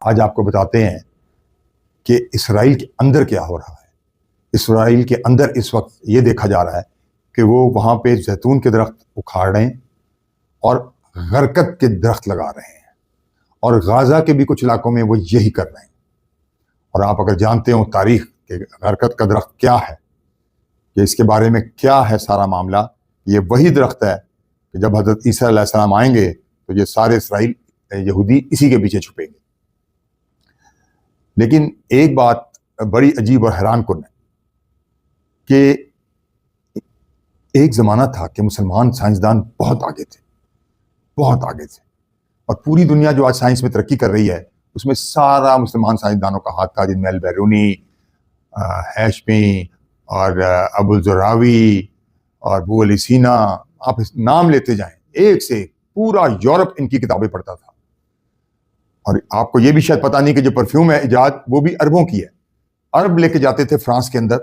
آج آپ کو بتاتے ہیں کہ اسرائیل کے اندر کیا ہو رہا ہے۔ اسرائیل کے اندر اس وقت یہ دیکھا جا رہا ہے کہ وہ وہاں پہ زیتون کے درخت اکھاڑ رہے ہیں اور غرقت کے درخت لگا رہے ہیں، اور غازہ کے بھی کچھ علاقوں میں وہ یہی کر رہے ہیں۔ اور آپ اگر جانتے ہو تاریخ کہ غرقت کا درخت کیا ہے، کہ اس کے بارے میں کیا ہے سارا معاملہ، یہ وہی درخت ہے کہ جب حضرت عیسیٰ علیہ السلام آئیں گے تو یہ سارے اسرائیل یہودی اسی کے پیچھے چھپیں گے۔ لیکن ایک بات بڑی عجیب اور حیران کن ہے کہ ایک زمانہ تھا کہ مسلمان سائنسدان بہت آگے تھے، بہت آگے تھے، اور پوری دنیا جو آج سائنس میں ترقی کر رہی ہے اس میں سارا مسلمان سائنسدانوں کا ہاتھ تھا، جن میں البیرونی، ہیشمی اور ابو الزراوی اور ابو علی سینا، آپ نام لیتے جائیں، ایک سے ایک پورا یورپ ان کی کتابیں پڑھتا تھا۔ اور آپ کو یہ بھی شاید پتہ نہیں کہ جو پرفیوم ہے ایجاد وہ بھی عربوں کی ہے۔ عرب لے کے جاتے تھے فرانس کے اندر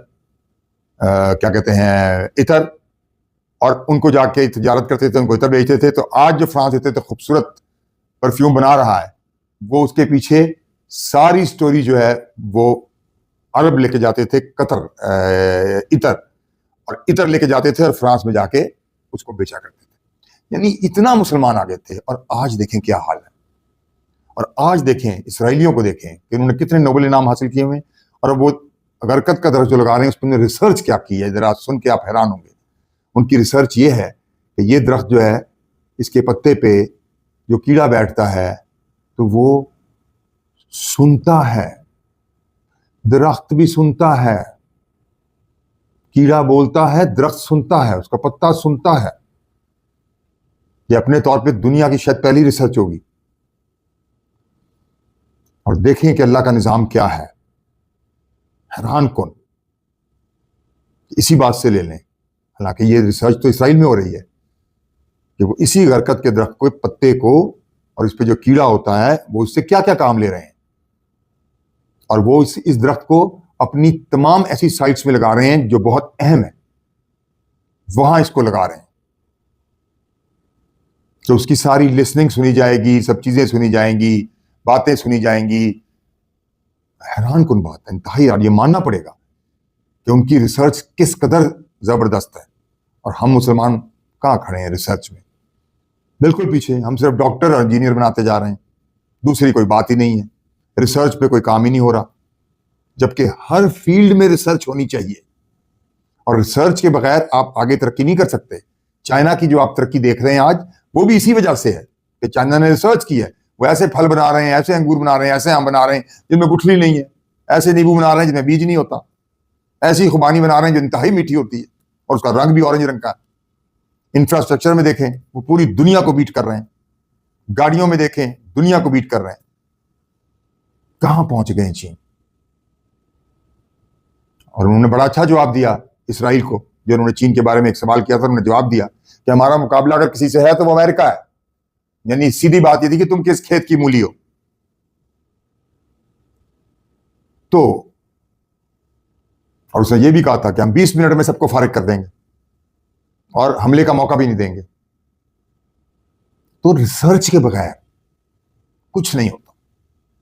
کیا کہتے ہیں عطر، اور ان کو جا کے تجارت کرتے تھے، ان کو عطر بیچتے تھے۔ تو آج جو فرانس دیتے تھے خوبصورت پرفیوم بنا رہا ہے، وہ اس کے پیچھے ساری سٹوری جو ہے وہ عرب لے کے جاتے تھے قطر عطر، اور عطر لے کے جاتے تھے اور فرانس میں جا کے اس کو بیچا کرتے تھے۔ یعنی اتنا مسلمان آگے تھے، اور آج دیکھیں کیا حال ہے۔ اور آج دیکھیں اسرائیلیوں کو، دیکھیں کہ انہوں نے کتنے نوبل انعام حاصل کیے ہوئے، اور وہ غرقت کا درخت جو لگا رہے ہیں اس پر ریسرچ کیا کی ہے، ذرا سن کے آپ حیران ہوں گے۔ ان کی ریسرچ یہ ہے کہ یہ درخت جو ہے اس کے پتے پہ جو کیڑا بیٹھتا ہے تو وہ سنتا ہے، درخت بھی سنتا ہے، کیڑا بولتا ہے، درخت سنتا ہے، اس کا پتا سنتا ہے۔ یہ اپنے طور پہ دنیا کی شاید پہلی ریسرچ ہوگی۔ اور دیکھیں کہ اللہ کا نظام کیا ہے، حیران کن۔ اسی بات سے لے لیں، حالانکہ یہ ریسرچ تو اسرائیل میں ہو رہی ہے کہ وہ اسی غرقت کے درخت کو، پتے کو، اور اس پہ جو کیڑا ہوتا ہے وہ اس سے کیا کیا کام لے رہے ہیں، اور وہ اس درخت کو اپنی تمام ایسی سائٹس میں لگا رہے ہیں جو بہت اہم ہے، وہاں اس کو لگا رہے ہیں تو اس کی ساری لسننگ سنی جائے گی، سب چیزیں سنی جائیں گی، باتیں سنی جائیں گی۔ حیران کن بات ہے انتہائی، اور یہ ماننا پڑے گا کہ ان کی ریسرچ کس قدر زبردست ہے، اور ہم مسلمان کہاں کھڑے ہیں ریسرچ میں؟ بالکل پیچھے۔ ہم صرف ڈاکٹر اور انجینئر بناتے جا رہے ہیں، دوسری کوئی بات ہی نہیں ہے، ریسرچ پہ کوئی کام ہی نہیں ہو رہا، جبکہ ہر فیلڈ میں ریسرچ ہونی چاہیے، اور ریسرچ کے بغیر آپ آگے ترقی نہیں کر سکتے۔ چائنا کی جو آپ ترقی دیکھ رہے ہیں آج، وہ بھی اسی وجہ سے ہے کہ چائنا نے ریسرچ کی ہے۔ وہ ایسے پھل بنا رہے ہیں، ایسے انگور بنا رہے ہیں، ایسے آم بنا رہے ہیں جن میں گٹھلی نہیں ہے، ایسے نیبو بنا رہے ہیں جن میں بیج نہیں ہوتا، ایسی خوبانی بنا رہے ہیں جو انتہائی میٹھی ہوتی ہے اور اس کا رنگ بھی اورنج رنگ کا ہے۔ انفراسٹرکچر میں دیکھیں وہ پوری دنیا کو بیٹ کر رہے ہیں، گاڑیوں میں دیکھیں دنیا کو بیٹ کر رہے ہیں۔ کہاں پہنچ گئے چین؟ اور انہوں نے بڑا اچھا جواب دیا اسرائیل کو، جو انہوں نے چین کے بارے میں ایک سوال کیا تھا، انہوں نے جواب دیا کہ ہمارا مقابلہ اگر کسی سے ہے تو وہ امریکہ ہے۔ یعنی سیدھی بات یہ تھی کہ تم کس کھیت کی مولی ہو۔ تو اور اس نے یہ بھی کہا تھا کہ ہم 20 منٹ میں سب کو فارغ کر دیں گے اور حملے کا موقع بھی نہیں دیں گے۔ تو ریسرچ کے بغیر کچھ نہیں ہوتا،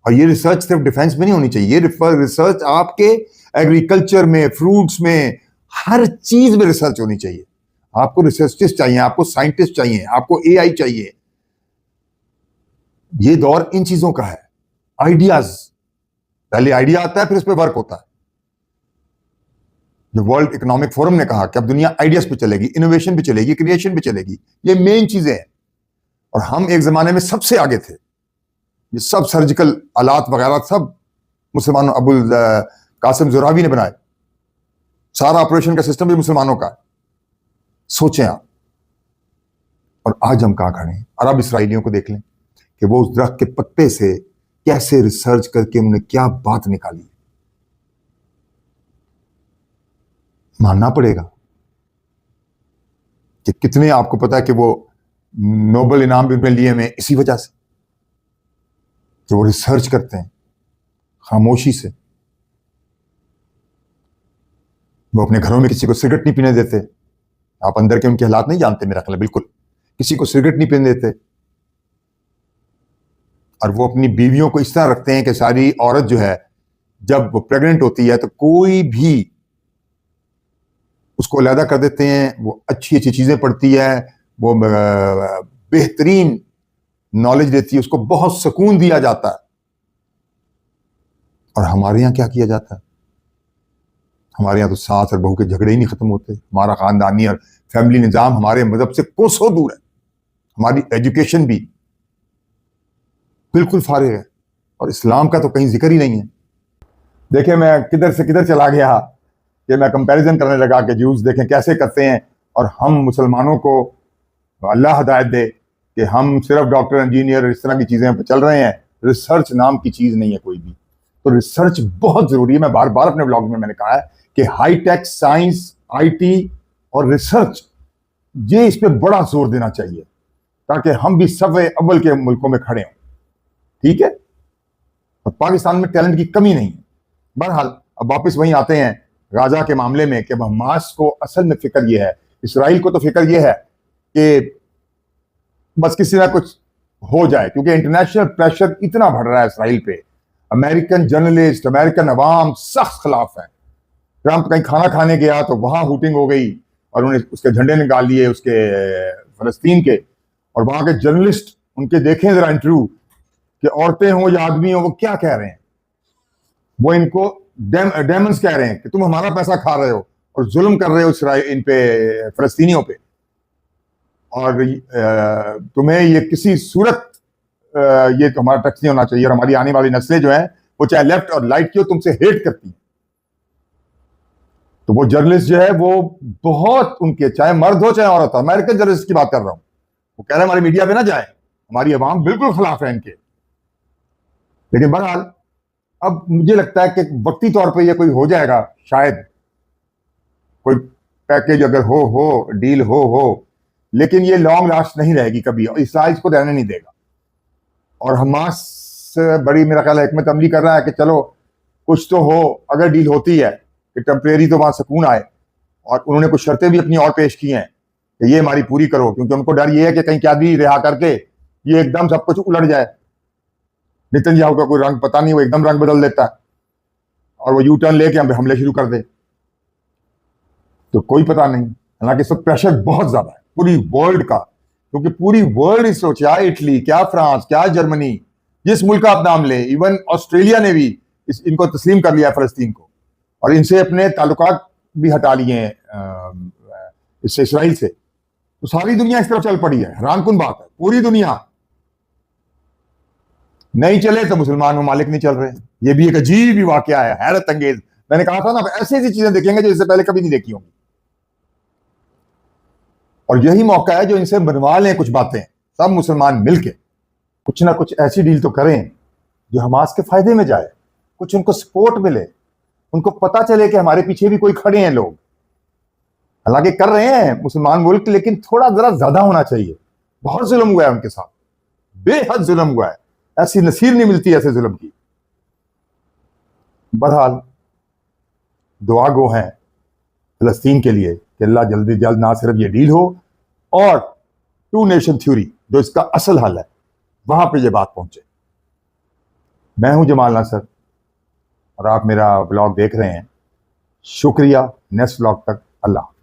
اور یہ ریسرچ صرف ڈیفینس میں نہیں ہونی چاہیے، یہ ریسرچ آپ کے ایگریکلچر میں، فروٹس میں، ہر چیز میں ریسرچ ہونی چاہیے۔ آپ کو ریسرچسٹ چاہیے، آپ کو سائنٹسٹ چاہیے، آپ کو اے آئی چاہیے۔ یہ دور ان چیزوں کا ہے، آئیڈیاز۔ پہلے آئیڈیا آتا ہے، پھر اس پہ ورک ہوتا ہے۔ جو ورلڈ اکنامک فورم نے کہا کہ اب دنیا آئیڈیاز پہ چلے گی، انوویشن پہ چلے گی، کریشن پہ چلے گی، یہ مین چیزیں ہیں۔ اور ہم ایک زمانے میں سب سے آگے تھے، یہ سب سرجیکل آلات وغیرہ سب مسلمانوں، ابو القاسم زراوی نے بنائے، سارا آپریشن کا سسٹم بھی مسلمانوں کا ہے۔ سوچیں آپ، اور آج ہم کہاں کھڑے ہیں؟ عرب اسرائیلیوں کو دیکھ لیں کہ وہ اس درخت کے پتے سے کیسے ریسرچ کر کے انہوں نے کیا بات نکالی۔ ماننا پڑے گا کہ کتنے، آپ کو پتا ہے کہ وہ نوبل انعام بھی لیے میں اسی وجہ سے کہ وہ ریسرچ کرتے ہیں خاموشی سے۔ وہ اپنے گھروں میں کسی کو سگریٹ نہیں پینے دیتے۔ آپ اندر کے ان کے حالات نہیں جانتے، میرا خیال ہے بالکل، کسی کو سگریٹ نہیں پینے دیتے، اور وہ اپنی بیویوں کو اس طرح رکھتے ہیں کہ ساری عورت جو ہے جب پریگننٹ ہوتی ہے تو کوئی بھی اس کو علیحدہ کر دیتے ہیں، وہ اچھی اچھی چیزیں پڑھتی ہے، وہ بہترین نالج دیتی ہے، اس کو بہت سکون دیا جاتا ہے۔ اور ہمارے یہاں کیا کیا جاتا ہے؟ ہمارے یہاں تو ساس اور بہو کے جھگڑے ہی نہیں ختم ہوتے۔ ہمارا خاندانی اور فیملی نظام ہمارے مذہب سے کوسوں دور ہے۔ ہماری ایجوکیشن بھی بالکل فارغ ہے، اور اسلام کا تو کہیں ذکر ہی نہیں ہے۔ دیکھیں میں کدھر سے کدھر چلا گیا کہ میں کمپیریزن کرنے لگا کہ جوز دیکھیں کیسے کرتے ہیں، اور ہم مسلمانوں کو اللہ ہدایت دے کہ ہم صرف ڈاکٹر انجینئر اس طرح کی چیزیں پہ چل رہے ہیں۔ ریسرچ نام کی چیز نہیں ہے کوئی بھی، تو ریسرچ بہت ضروری ہے۔ میں بار بار اپنے بلاگ میں نے کہا ہے کہ high tech science, I T اور ریسرچ، یہ اس پہ بڑا زور دینا چاہیے تاکہ ہم بھی صفحے اول کے ملکوں میں کھڑے ہوں، ٹھیک ہے؟ اور پاکستان میں ٹیلنٹ کی کمی نہیں ہے۔ بہرحال اب واپس وہیں آتے ہیں غزہ کے معاملے میں کہ حماس کو اصل میں فکر یہ ہے، اسرائیل کو تو فکر یہ ہے کہ بس کسی طرح کچھ ہو جائے، کیونکہ انٹرنیشنل پریشر اتنا بڑھ رہا ہے اسرائیل پہ۔ امریکن جرنلسٹ، امریکن عوام سخت خلاف ہیں۔ ٹرمپ کہیں کھانا کھانے گیا تو وہاں ہوٹنگ ہو گئی اور انہوں نے اس کے جھنڈے نکال لیے اس کے فلسطین کے، اور وہاں کے جرنلسٹ ان کے دیکھیں ذرا انٹرویو کہ عورتیں ہوں یا آدمی ہوں وہ کیا کہہ رہے ہیں۔ وہ ان کو ڈیمنز کہہ رہے ہیں کہ تم ہمارا پیسہ کھا رہے ہو اور ظلم کر رہے ہو اسرائیل ان پہ، فلسطینیوں پہ، اور تمہیں یہ کسی صورت یہ تمہارا ٹیکس نہیں ہونا چاہیے، اور ہماری آنے والی نسلیں جو ہیں وہ چاہے لیفٹ اور لائٹ کی ہو تم سے ہیٹ کرتی ہیں۔ تو وہ جرنلسٹ جو ہے وہ بہت ان کے، چاہے مرد ہو چاہے عورت ہو، امریکن جرنلسٹ کی بات کر رہا ہوں، وہ کہہ رہے ہیں ہماری میڈیا پہ نہ جائیں، ہماری عوام بالکل خلاف ہے ان کے۔ لیکن بہرحال اب مجھے لگتا ہے کہ وقتی طور پہ یہ کوئی ہو جائے گا، شاید کوئی پیکیج اگر ہو ڈیل ہو، لیکن یہ لانگ لاسٹ نہیں رہے گی کبھی، اور اسرائیل کو رہنے نہیں دے گا۔ اور حماس بڑی میرا خیال ہے حکمت عملی کر رہا ہے کہ چلو کچھ تو ہو، اگر ڈیل ہوتی ہے کہ ٹیمپریری تو وہاں سکون آئے، اور انہوں نے کچھ شرطیں بھی اپنی اور پیش کی ہیں کہ یہ ہماری پوری کرو، کیونکہ ان کو ڈر یہ ہے کہ کہیں قیادی رہا کر کے یہ ایک دم سب کچھ الٹ جائے۔ نتن یاہو کا کوئی رنگ پتہ نہیں، وہ ایک دم رنگ بدل دیتا ہے اور وہ یو ٹرن لے کے ہم پہ حملے شروع کر دے، تو کوئی پتہ نہیں۔ حالانکہ اس وقت پریشر بہت زیادہ ہے پوری ورلڈ کا، کیونکہ پوری ورلڈ اس وقت، کیا اٹلی، کیا فرانس، کیا جرمنی، جس ملک کا آپ نام لیں، ایون آسٹریلیا نے بھی ان کو تسلیم کر لیا فلسطین کو، اور ان سے اپنے تعلقات بھی ہٹا لیے ہیں اس سے، اسرائیل سے۔ تو ساری دنیا اس طرف چل پڑی ہے۔ حیران کن بات ہے، پوری دنیا نہیں چلے تو مسلمان ممالک نہیں چل رہے۔ یہ بھی ایک عجیب ہی واقعہ ہے، حیرت انگیز۔ میں نے کہا تھا نا ایسی ایسی چیزیں دیکھیں گے جو اس سے پہلے کبھی نہیں دیکھی ہوں گی، اور یہی موقع ہے جو ان سے بنوا لیں کچھ باتیں، سب مسلمان مل کے کچھ نہ کچھ ایسی ڈیل تو کریں جو حماس کے فائدے میں جائے، کچھ ان کو سپورٹ ملے، ان کو پتہ چلے کہ ہمارے پیچھے بھی کوئی کھڑے ہیں لوگ۔ حالانکہ کر رہے ہیں مسلمان ملک، لیکن تھوڑا ذرا زیادہ ہونا چاہیے۔ بہت ظلم ہوا ہے ان کے ساتھ، بے حد ظلم ہوا ہے، ایسی نصیر نہیں ملتی ایسے ظلم کی۔ بہرحال دعا گو ہیں فلسطین کے لیے کہ اللہ جلدی جلد نہ صرف یہ ڈیل ہو، اور ٹو نیشن تھیوری جو اس کا اصل حل ہے وہاں پہ یہ بات پہنچے۔ میں ہوں جمال ناصر اور آپ میرا بلاگ دیکھ رہے ہیں۔ شکریہ، نیکسٹ بلاگ تک، اللہ۔